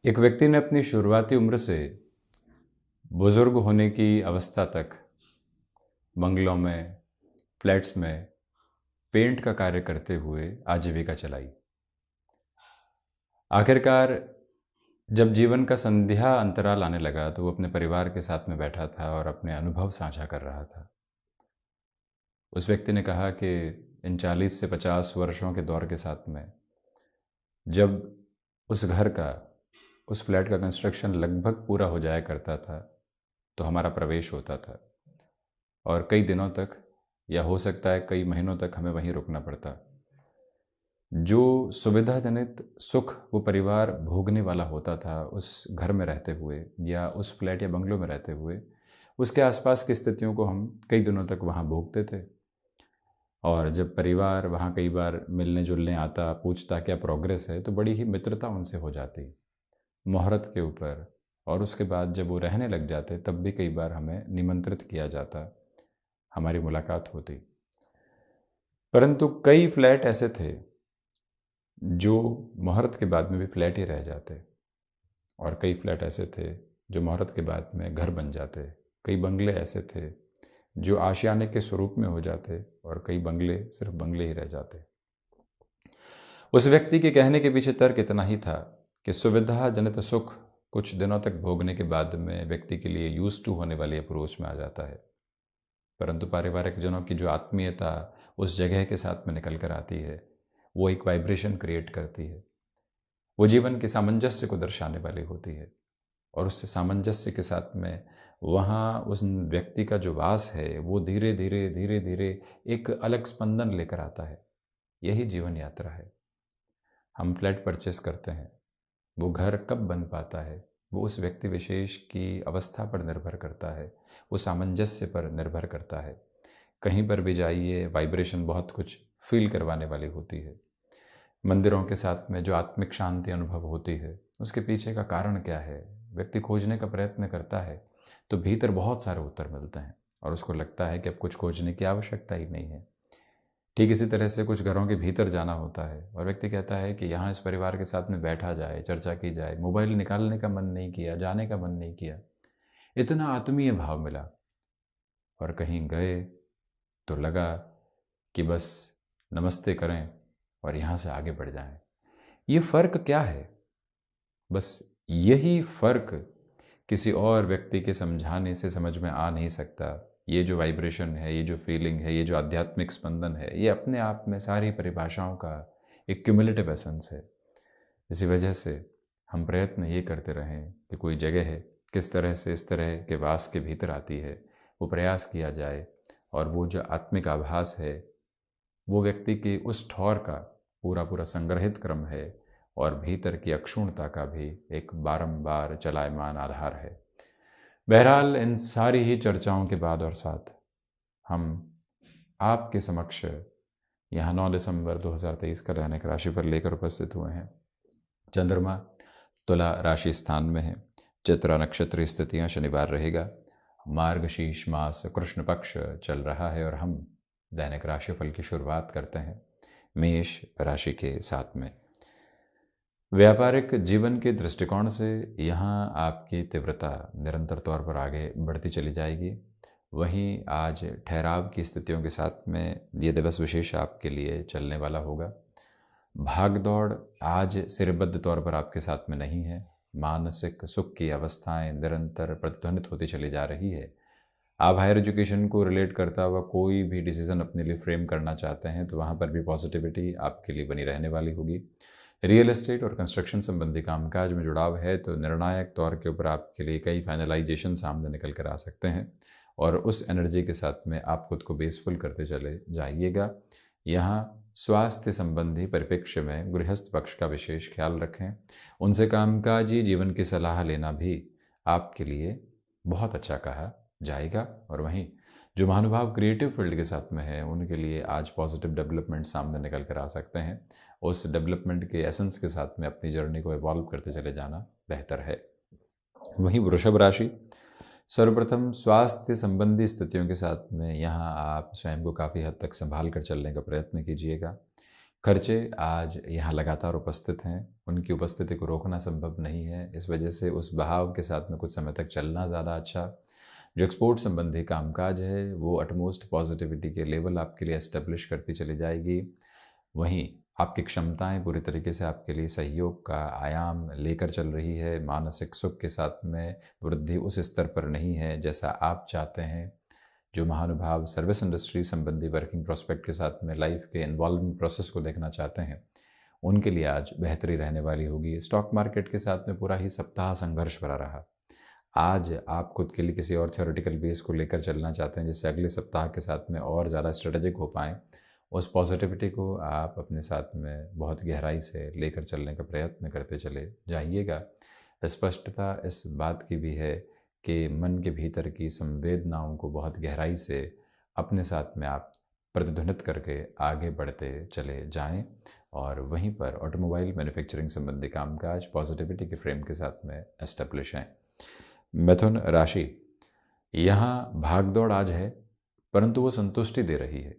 एक व्यक्ति ने अपनी शुरुआती उम्र से बुजुर्ग होने की अवस्था तक बंगलों में, फ्लैट्स में पेंट का कार्य करते हुए आजीविका चलाई। आखिरकार जब जीवन का संध्या अंतराल आने लगा तो वो अपने परिवार के साथ में बैठा था और अपने अनुभव साझा कर रहा था। उस व्यक्ति ने कहा कि इन 40 से 50 वर्षों के दौर के साथ में जब उस घर का, उस फ्लैट का कंस्ट्रक्शन लगभग पूरा हो जाया करता था तो हमारा प्रवेश होता था और कई दिनों तक या हो सकता है कई महीनों तक हमें वहीं रुकना पड़ता। जो सुविधाजनित सुख वो परिवार भोगने वाला होता था उस घर में रहते हुए या उस फ्लैट या बंगलों में रहते हुए, उसके आसपास की स्थितियों को हम कई दिनों तक वहाँ भोगते थे। और जब परिवार वहाँ कई बार मिलने जुलने आता, पूछता क्या प्रोग्रेस है, तो बड़ी ही मित्रता उनसे हो जाती मुहूर्त के ऊपर। और उसके बाद जब वो रहने लग जाते तब भी कई बार हमें निमंत्रित किया जाता, हमारी मुलाकात होती। परंतु कई फ्लैट ऐसे थे जो मुहूर्त के बाद में भी फ्लैट ही रह जाते और कई फ्लैट ऐसे थे जो मुहूर्त के बाद में घर बन जाते। कई बंगले ऐसे थे जो आशियाने के स्वरूप में हो जाते और कई बंगले सिर्फ बंगले ही रह जाते। उस व्यक्ति के कहने के पीछे तर्क इतना ही था कि सुविधा जनित सुख कुछ दिनों तक भोगने के बाद में व्यक्ति के लिए यूज टू होने वाली अप्रोच में आ जाता है, परंतु पारिवारिक जनों की जो आत्मीयता उस जगह के साथ में निकल कर आती है वो एक वाइब्रेशन क्रिएट करती है। वो जीवन के सामंजस्य को दर्शाने वाली होती है और उस सामंजस्य के साथ में वहाँ उस व्यक्ति का जो वास है वो धीरे धीरे धीरे धीरे एक अलग स्पंदन लेकर आता है। यही जीवन यात्रा है। हम फ्लैट परचेस करते हैं, वो घर कब बन पाता है वो उस व्यक्ति विशेष की अवस्था पर निर्भर करता है, वो सामंजस्य पर निर्भर करता है। कहीं पर भी जाइए वाइब्रेशन बहुत कुछ फील करवाने वाली होती है। मंदिरों के साथ में जो आत्मिक शांति अनुभव होती है उसके पीछे का कारण क्या है, व्यक्ति खोजने का प्रयत्न करता है तो भीतर बहुत सारे उत्तर मिलते हैं और उसको लगता है कि अब कुछ खोजने की आवश्यकता ही नहीं है। ठीक इसी तरह से कुछ घरों के भीतर जाना होता है और व्यक्ति कहता है कि यहाँ इस परिवार के साथ में बैठा जाए, चर्चा की जाए, मोबाइल निकालने का मन नहीं किया, जाने का मन नहीं किया, इतना आत्मीय भाव मिला। और कहीं गए तो लगा कि बस नमस्ते करें और यहाँ से आगे बढ़ जाएं। ये फ़र्क क्या है? बस यही फ़र्क किसी और व्यक्ति के समझाने से समझ में आ नहीं सकता। ये जो वाइब्रेशन है, ये जो फीलिंग है, ये जो आध्यात्मिक स्पंदन है, ये अपने आप में सारी परिभाषाओं का एक क्यूमुलेटिव एसेंस है। इसी वजह से हम प्रयत्न ये करते रहें कि कोई जगह है किस तरह से इस तरह के वास के भीतर आती है, वो प्रयास किया जाए और वो जो आत्मिक आभास है वो व्यक्ति की उस ठौर का पूरा पूरा संग्रहित क्रम है और भीतर की अक्षुण्णता का भी एक बारंबार चलायमान आधार है। बहरहाल इन सारी ही चर्चाओं के बाद और साथ हम आपके समक्ष यहाँ 9 दिसंबर 2023 का दैनिक राशिफल लेकर उपस्थित हुए हैं। चंद्रमा तुला राशि स्थान में है। चित्रा नक्षत्र स्थितियाँ शनिवार रहेगा। मार्गशीर्ष मास कृष्ण पक्ष चल रहा है और हम दैनिक राशिफल की शुरुआत करते हैं मेष राशि के साथ में। व्यापारिक जीवन के दृष्टिकोण से यहाँ आपकी तीव्रता निरंतर तौर पर आगे बढ़ती चली जाएगी। वहीं आज ठहराव की स्थितियों के साथ में ये दिवस विशेष आपके लिए चलने वाला होगा। भाग दौड़ आज सिरबद्ध तौर पर आपके साथ में नहीं है। मानसिक सुख की अवस्थाएं निरंतर प्रतिध्वनित होती चली जा रही है। आप हायर एजुकेशन को रिलेट करता हुआ कोई भी डिसीज़न अपने लिए फ्रेम करना चाहते हैं तो वहाँ पर भी पॉजिटिविटी आपके लिए बनी रहने वाली होगी। रियल एस्टेट और कंस्ट्रक्शन संबंधी कामकाज में जुड़ाव है तो निर्णायक तौर के ऊपर आपके लिए कई फाइनलाइजेशन सामने निकल कर आ सकते हैं और उस एनर्जी के साथ में आप खुद को बेसफुल करते चले जाइएगा। यहाँ स्वास्थ्य संबंधी परिप्रेक्ष्य में गृहस्थ पक्ष का विशेष ख्याल रखें। उनसे कामकाजी जीवन की सलाह लेना भी आपके लिए बहुत अच्छा कहा जाएगा। और वहीं जो महानुभाव क्रिएटिव फील्ड के साथ में है उनके लिए आज पॉजिटिव डेवलपमेंट सामने निकल कर आ सकते हैं। उस डेवलपमेंट के एसेंस के साथ में अपनी जर्नी को इवॉल्व करते चले जाना बेहतर है। वहीं वृषभ राशि, सर्वप्रथम स्वास्थ्य संबंधी स्थितियों के साथ में यहाँ आप स्वयं को काफ़ी हद तक संभाल कर चलने का प्रयत्न कीजिएगा। खर्चे आज यहाँ लगातार उपस्थित हैं, उनकी उपस्थिति को रोकना संभव नहीं है। इस वजह से उस बहाव के साथ में कुछ समय तक चलना ज़्यादा अच्छा। जो एक्सपोर्ट संबंधी कामकाज है वो अटमोस्ट पॉजिटिविटी के लेवल आपके लिए एस्टेब्लिश करती चली जाएगी। वहीं आपकी क्षमताएं पूरी तरीके से आपके लिए सहयोग का आयाम लेकर चल रही है। मानसिक सुख के साथ में वृद्धि उस स्तर पर नहीं है जैसा आप चाहते हैं। जो महानुभाव सर्विस इंडस्ट्री संबंधी वर्किंग प्रोस्पेक्ट के साथ में लाइफ के इन्वॉल्विंग प्रोसेस को देखना चाहते हैं, उनके लिए आज बेहतरी रहने वाली होगी। स्टॉक मार्केट के साथ में पूरा ही सप्ताह संघर्ष भरा रहा। आज आप खुद के लिए किसी और थ्योरेटिकल बेस को लेकर चलना चाहते हैं जिससे अगले सप्ताह के साथ में और ज़्यादा स्ट्रेटेजिक हो पाएँ। उस पॉजिटिविटी को आप अपने साथ में बहुत गहराई से लेकर चलने का प्रयत्न करते चले जाइएगा। स्पष्टता इस बात की भी है कि मन के भीतर की संवेदनाओं को बहुत गहराई से अपने साथ में आप प्रतिध्वनित करके आगे बढ़ते चले जाएं। और वहीं पर ऑटोमोबाइल मैन्युफैक्चरिंग संबंधी कामकाज पॉजिटिविटी के फ्रेम के साथ में एस्टेब्लिश हैं। मिथुन राशि, यहाँ भागदौड़ आज है परंतु वो संतुष्टि दे रही है।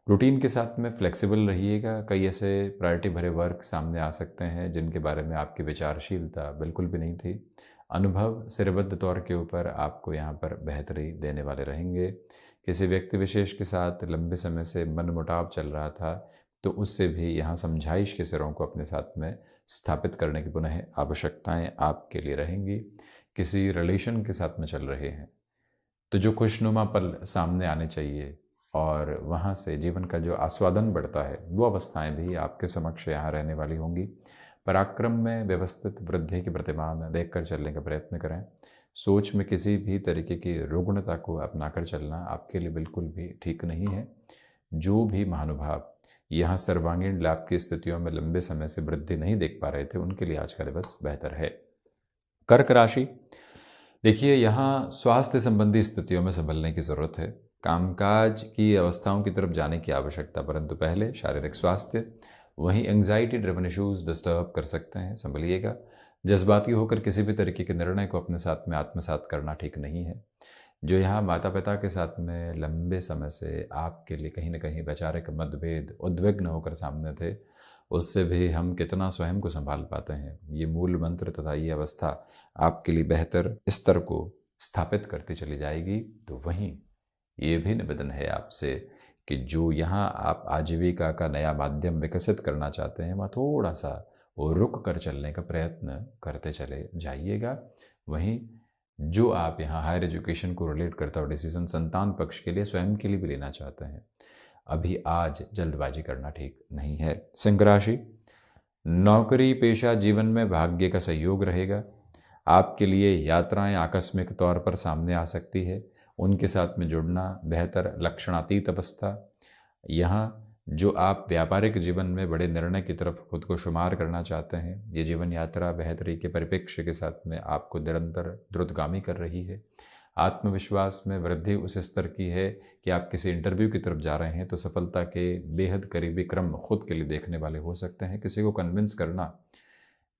रूटीन के साथ में फ्लेक्सिबल रहिएगा। कई ऐसे प्रायोरिटी भरे वर्क सामने आ सकते हैं जिनके बारे में आपकी विचारशीलता बिल्कुल भी नहीं थी। अनुभव सिरबद्ध तौर के ऊपर आपको यहाँ पर बेहतरी देने वाले रहेंगे। किसी व्यक्ति विशेष के साथ लंबे समय से मनमुटाव चल रहा था तो उससे भी यहाँ समझाइश के सिरों को अपने साथ में स्थापित करने की पुनः आवश्यकताएं आपके लिए रहेंगी। किसी रिलेशन के साथ में चल रहे हैं तो जो खुशनुमा पल सामने आने चाहिए और वहाँ से जीवन का जो आस्वादन बढ़ता है वो अवस्थाएं भी आपके समक्ष यहाँ रहने वाली होंगी। पराक्रम में व्यवस्थित वृद्धि के प्रतिमान देखकर चलने का प्रयत्न करें। सोच में किसी भी तरीके की रुग्णता को अपनाकर चलना आपके लिए बिल्कुल भी ठीक नहीं है। जो भी महानुभाव यहाँ सर्वांगीण लाभ की स्थितियों में लंबे समय से वृद्धि नहीं देख पा रहे थे उनके लिए आज का दिवस बेहतर है। कर्क राशि, देखिए यहाँ स्वास्थ्य संबंधी स्थितियों में संभलने की ज़रूरत है। कामकाज की अवस्थाओं की तरफ जाने की आवश्यकता, परंतु पहले शारीरिक स्वास्थ्य। वहीं एंग्जाइटी ड्रिवन इश्यूज डिस्टर्ब कर सकते हैं, संभलिएगा। जज्बाती होकर किसी भी तरीके के निर्णय को अपने साथ में आत्मसात करना ठीक नहीं है। जो यहाँ माता पिता के साथ में लंबे समय से आपके लिए कहीं ना कहीं वैचारिक मतभेद उद्विग्न होकर सामने थे, उससे भी हम कितना स्वयं को संभाल पाते हैं, ये मूल मंत्र तथा ये अवस्था आपके लिए बेहतर स्तर को स्थापित करती चली जाएगी। तो वहीं ये भी निवेदन है आपसे कि जो यहाँ आप आजीविका का नया माध्यम विकसित करना चाहते हैं वहाँ थोड़ा सा वो रुक कर चलने का प्रयत्न करते चले जाइएगा। वहीं जो आप यहाँ हायर एजुकेशन को रिलेट करता हो डिसीजन संतान पक्ष के लिए स्वयं के लिए भी लेना चाहते हैं, अभी आज जल्दबाजी करना ठीक नहीं है। सिंह राशि, नौकरी पेशा जीवन में भाग्य का सहयोग रहेगा। आपके लिए यात्राएं आकस्मिक तौर पर सामने आ सकती है, उनके साथ में जुड़ना बेहतर लक्षणातीत अवस्था। यहाँ जो आप व्यापारिक जीवन में बड़े निर्णय की तरफ खुद को शुमार करना चाहते हैं, ये जीवन यात्रा बेहतरी के परिप्रेक्ष्य के साथ में आपको निरंतर द्रुतगामी कर रही है। आत्मविश्वास में वृद्धि उस स्तर की है कि आप किसी इंटरव्यू की तरफ जा रहे हैं तो सफलता के बेहद करीबी क्रम खुद के लिए देखने वाले हो सकते हैं। किसी को कन्विंस करना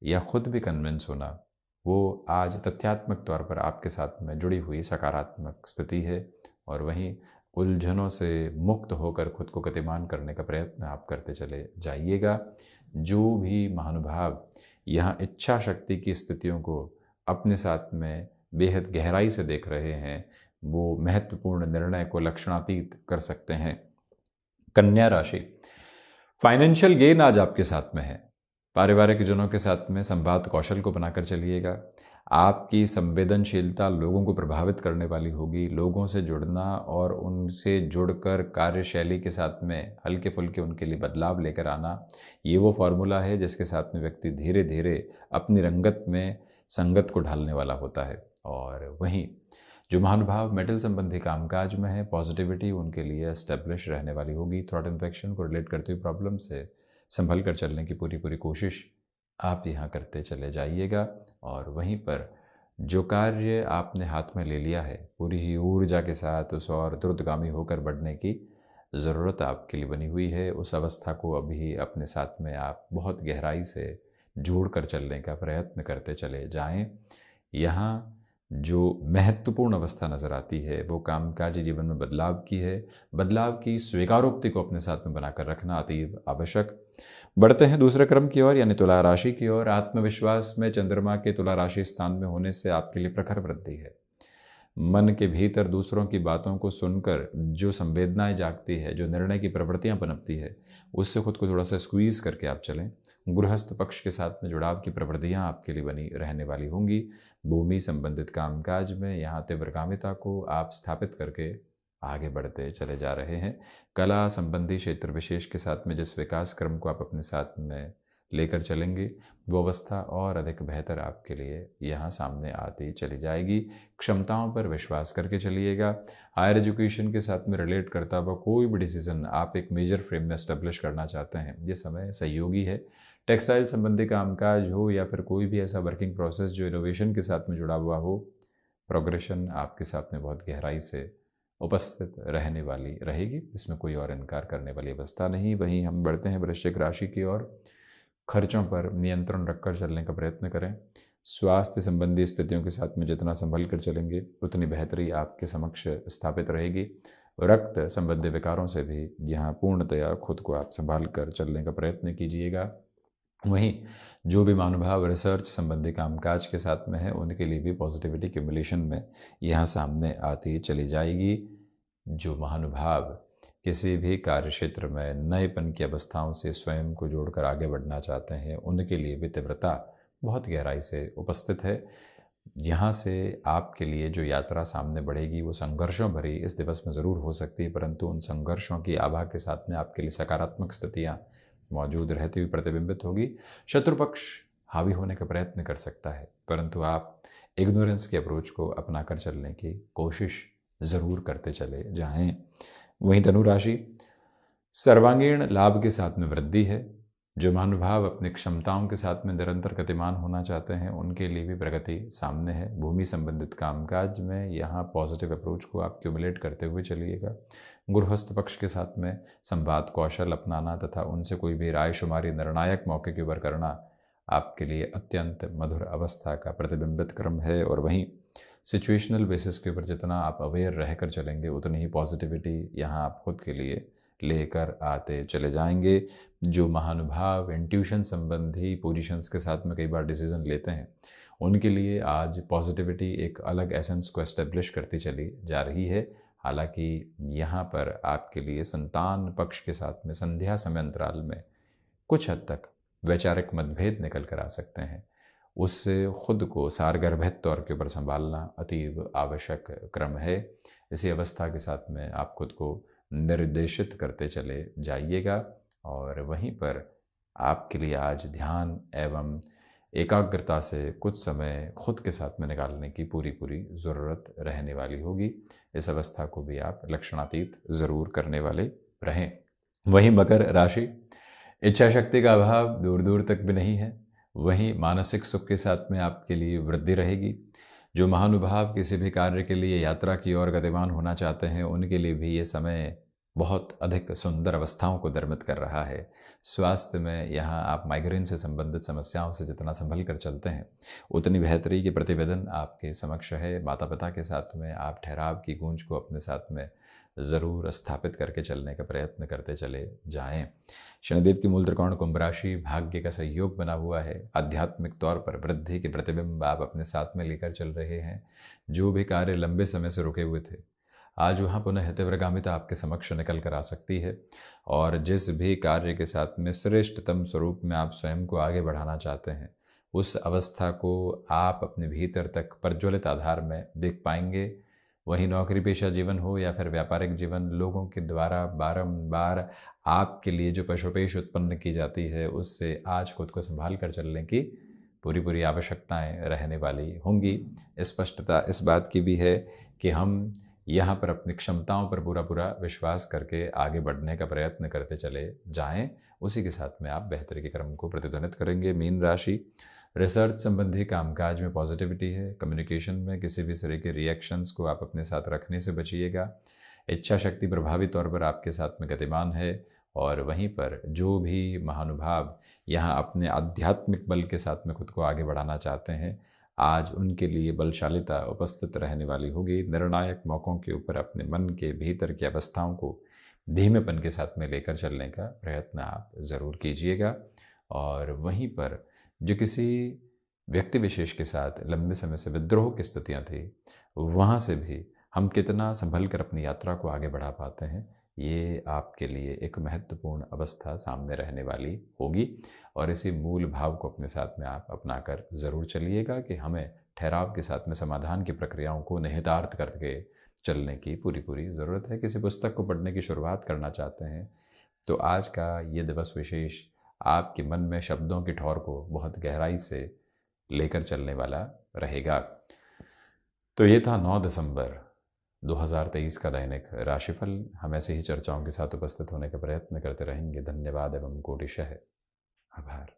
या खुद भी कन्विंस होना, वो आज तथ्यात्मक तौर पर आपके साथ में जुड़ी हुई सकारात्मक स्थिति है। और वहीं उलझनों से मुक्त होकर खुद को गतिमान करने का प्रयत्न आप करते चले जाइएगा। जो भी महानुभाव यहाँ इच्छा शक्ति की स्थितियों को अपने साथ में बेहद गहराई से देख रहे हैं, वो महत्वपूर्ण निर्णय को लक्षणातीत कर सकते हैं। कन्या राशि, फाइनेंशियल गेन आज आपके साथ में है। पारिवारिक जनों के साथ में संवाद कौशल को बनाकर चलिएगा। आपकी संवेदनशीलता लोगों को प्रभावित करने वाली होगी। लोगों से जुड़ना और उनसे जुड़कर कार्यशैली के साथ में हल्के फुल्के उनके लिए बदलाव लेकर आना, ये वो फॉर्मूला है जिसके साथ में व्यक्ति धीरे धीरे अपनी रंगत में संगत को ढालने वाला होता है। और वहीं जो महानुभाव मेटल संबंधी कामकाज में है, पॉजिटिविटी उनके लिए एस्टेब्लिश रहने वाली होगी। थ्रॉट इन्फेक्शन को रिलेट करते हुए प्रॉब्लम से संभल कर चलने की पूरी कोशिश आप यहाँ करते चले जाइएगा। और वहीं पर जो कार्य आपने हाथ में ले लिया है, पूरी ही ऊर्जा के साथ उस और द्रुतगामी होकर बढ़ने की ज़रूरत आपके लिए बनी हुई है। उस अवस्था को अभी अपने साथ में आप बहुत गहराई से जोड़ कर चलने का प्रयत्न करते चले जाएं। यहाँ जो महत्वपूर्ण अवस्था नज़र आती है वो कामकाजी जीवन में बदलाव की है। बदलाव की स्वीकारोक्ति को अपने साथ में बनाकर रखना अतीव आवश्यक। बढ़ते हैं दूसरे क्रम की ओर यानी तुला राशि की ओर। आत्मविश्वास में चंद्रमा के तुला राशि स्थान में होने से आपके लिए प्रखर वृद्धि है। मन के भीतर दूसरों की बातों को सुनकर जो संवेदनाएं जागती है, जो निर्णय की प्रवृत्तियां पनपती है, उससे खुद को थोड़ा सा स्क्वीज़ करके आप चलें। गृहस्थ पक्ष के साथ में जुड़ाव की प्रवृत्तियां आपके लिए बनी रहने वाली होंगी। भूमि संबंधित कामकाज में यहाँ तीव्रगामिता को आप स्थापित करके आगे बढ़ते चले जा रहे हैं। कला संबंधी क्षेत्र विशेष के साथ में जिस विकास क्रम को आप अपने साथ में लेकर चलेंगे, वो अवस्था और अधिक बेहतर आपके लिए यहाँ सामने आती चली जाएगी। क्षमताओं पर विश्वास करके चलिएगा। हायर एजुकेशन के साथ में रिलेट करता हुआ कोई भी डिसीजन आप एक मेजर फ्रेम में एस्टेब्लिश करना चाहते हैं, ये समय सहयोगी है। टेक्सटाइल संबंधी कामकाज हो या फिर कोई भी ऐसा वर्किंग प्रोसेस जो इनोवेशन के साथ में जुड़ा हुआ हो, प्रोग्रेशन आपके साथ में बहुत गहराई से उपस्थित रहने वाली रहेगी। इसमें कोई और इनकार करने वाली अवस्था नहीं। वहीं हम बढ़ते हैं वृश्चिक राशि की ओर। खर्चों पर नियंत्रण रखकर चलने का प्रयत्न करें। स्वास्थ्य संबंधी स्थितियों के साथ में जितना संभल कर चलेंगे उतनी बेहतरी आपके समक्ष स्थापित रहेगी। रक्त संबंधी विकारों से भी यहाँ पूर्णतया खुद को आप संभाल कर चलने का प्रयत्न कीजिएगा। वहीं जो भी महानुभाव रिसर्च संबंधी कामकाज के साथ में है, उनके लिए भी पॉजिटिविटी क्यूमुलेशन में यहाँ सामने आती चली जाएगी। जो महानुभाव किसी भी कार्य क्षेत्र में नएपन की अवस्थाओं से स्वयं को जोड़कर आगे बढ़ना चाहते हैं, उनके लिए भी तीव्रता बहुत गहराई से उपस्थित है। यहाँ से आपके लिए जो यात्रा सामने बढ़ेगी वो संघर्षों भरी इस दिवस में ज़रूर हो सकती है, परंतु उन संघर्षों की आभा के साथ में आपके लिए सकारात्मक स्थितियाँ मौजूद रहती हुई प्रतिबिंबित होगी। शत्रु पक्ष हावी होने का प्रयत्न कर सकता है, परंतु आप इग्नोरेंस की अप्रोच को अपना कर चलने की कोशिश ज़रूर करते चले जाएं। वहीं धनु राशि, सर्वांगीण लाभ के साथ में वृद्धि है। जो महानुभाव अपनी क्षमताओं के साथ में निरंतर गतिमान होना चाहते हैं, उनके लिए भी प्रगति सामने है। भूमि संबंधित कामकाज में यहाँ पॉजिटिव अप्रोच को आप क्यूमुलेट करते हुए चलिएगा। गृहस्थ पक्ष के साथ में संवाद कौशल अपनाना तथा उनसे कोई भी रायशुमारी निर्णायक मौके के ऊपर करना आपके लिए अत्यंत मधुर अवस्था का प्रतिबिंबित क्रम है। और वहीं सिचुएशनल बेसिस के ऊपर जितना आप अवेयर रहकर चलेंगे, उतनी ही पॉजिटिविटी यहाँ आप खुद के लिए लेकर आते चले जाएंगे। जो महानुभाव इंट्यूशन संबंधी पोजीशंस के साथ में कई बार डिसीजन लेते हैं, उनके लिए आज पॉजिटिविटी एक अलग एसेंस को एस्टेब्लिश करती चली जा रही है। हालांकि यहाँ पर आपके लिए संतान पक्ष के साथ में संध्या समय अंतराल में कुछ हद तक वैचारिक मतभेद निकल कर आ सकते हैं। उससे खुद को सारगर्भित तौर के ऊपर संभालना अतीव आवश्यक क्रम है। इसी अवस्था के साथ में आप खुद को निर्देशित करते चले जाइएगा। और वहीं पर आपके लिए आज ध्यान एवं एकाग्रता से कुछ समय खुद के साथ में निकालने की पूरी ज़रूरत रहने वाली होगी। इस अवस्था को भी आप लक्षणातीत ज़रूर करने वाले रहें। वहीं मकर राशि, इच्छा शक्ति का अभाव दूर दूर तक भी नहीं है। वहीं मानसिक सुख के साथ में आपके लिए वृद्धि रहेगी। जो महानुभाव किसी भी कार्य के लिए यात्रा की ओर गतिमान होना चाहते हैं, उनके लिए भी ये समय बहुत अधिक सुंदर अवस्थाओं को निर्मित कर रहा है। स्वास्थ्य में यहाँ आप माइग्रेन से संबंधित समस्याओं से जितना संभल कर चलते हैं, उतनी बेहतरी की प्रतिवेदन आपके समक्ष है। माता पिता के साथ में आप ठहराव की गूंज को अपने साथ में ज़रूर स्थापित करके चलने का प्रयत्न करते चले जाएं। शनिदेव की मूल त्रिकोण कुंभ राशि भाग्य का सहयोग बना हुआ है। आध्यात्मिक तौर पर वृद्धि के प्रतिबिंब आप अपने साथ में लेकर चल रहे हैं। जो भी कार्य लंबे समय से रुके हुए थे, आज वहाँ पुनः तीव्रगामिता आपके समक्ष निकल कर आ सकती है। और जिस भी कार्य के साथ में श्रेष्ठतम स्वरूप में आप स्वयं को आगे बढ़ाना चाहते हैं, उस अवस्था को आप अपने भीतर तक प्रज्वलित आधार में देख पाएंगे। वहीं नौकरी पेशा जीवन हो या फिर व्यापारिक जीवन, लोगों के द्वारा बारंबार आपके लिए जो पशुपेश उत्पन्न की जाती है, उससे आज खुद को संभाल कर चलने की पूरी आवश्यकताएं रहने वाली होंगी। स्पष्टता इस बात की भी है कि हम यहाँ पर अपनी क्षमताओं पर पूरा विश्वास करके आगे बढ़ने का प्रयत्न करते चले जाएं। उसी के साथ में आप बेहतरी के क्रम को प्रतिध्वनित करेंगे। मीन राशि, रिसर्च संबंधी कामकाज में पॉजिटिविटी है। कम्युनिकेशन में किसी भी तरह के रिएक्शंस को आप अपने साथ रखने से बचिएगा। इच्छा शक्ति प्रभावी तौर पर आपके साथ में गतिमान है। और वहीं पर जो भी महानुभाव यहाँ अपने आध्यात्मिक बल के साथ में खुद को आगे बढ़ाना चाहते हैं, आज उनके लिए बलशालिता उपस्थित रहने वाली होगी। निर्णायक मौक़ों के ऊपर अपने मन के भीतर की अवस्थाओं को धीमेपन के साथ में लेकर चलने का प्रयत्न आप ज़रूर कीजिएगा। और वहीं पर जो किसी व्यक्ति विशेष के साथ लंबे समय से विद्रोह की स्थितियाँ थी, वहाँ से भी हम कितना संभल कर अपनी यात्रा को आगे बढ़ा पाते हैं, ये आपके लिए एक महत्वपूर्ण अवस्था सामने रहने वाली होगी। और इसी मूल भाव को अपने साथ में आप अपना कर ज़रूर चलिएगा कि हमें ठहराव के साथ में समाधान की प्रक्रियाओं को निहितार्थ करके चलने की पूरी पूरी ज़रूरत है। किसी पुस्तक को पढ़ने की शुरुआत करना चाहते हैं तो आज का ये दिवस विशेष आपके मन में शब्दों की ठौर को बहुत गहराई से लेकर चलने वाला रहेगा। तो ये था 9 दिसंबर 2023 का दैनिक राशिफल। हम ऐसे ही चर्चाओं के साथ उपस्थित होने का प्रयत्न करते रहेंगे। धन्यवाद एवं कोटिशः आभार।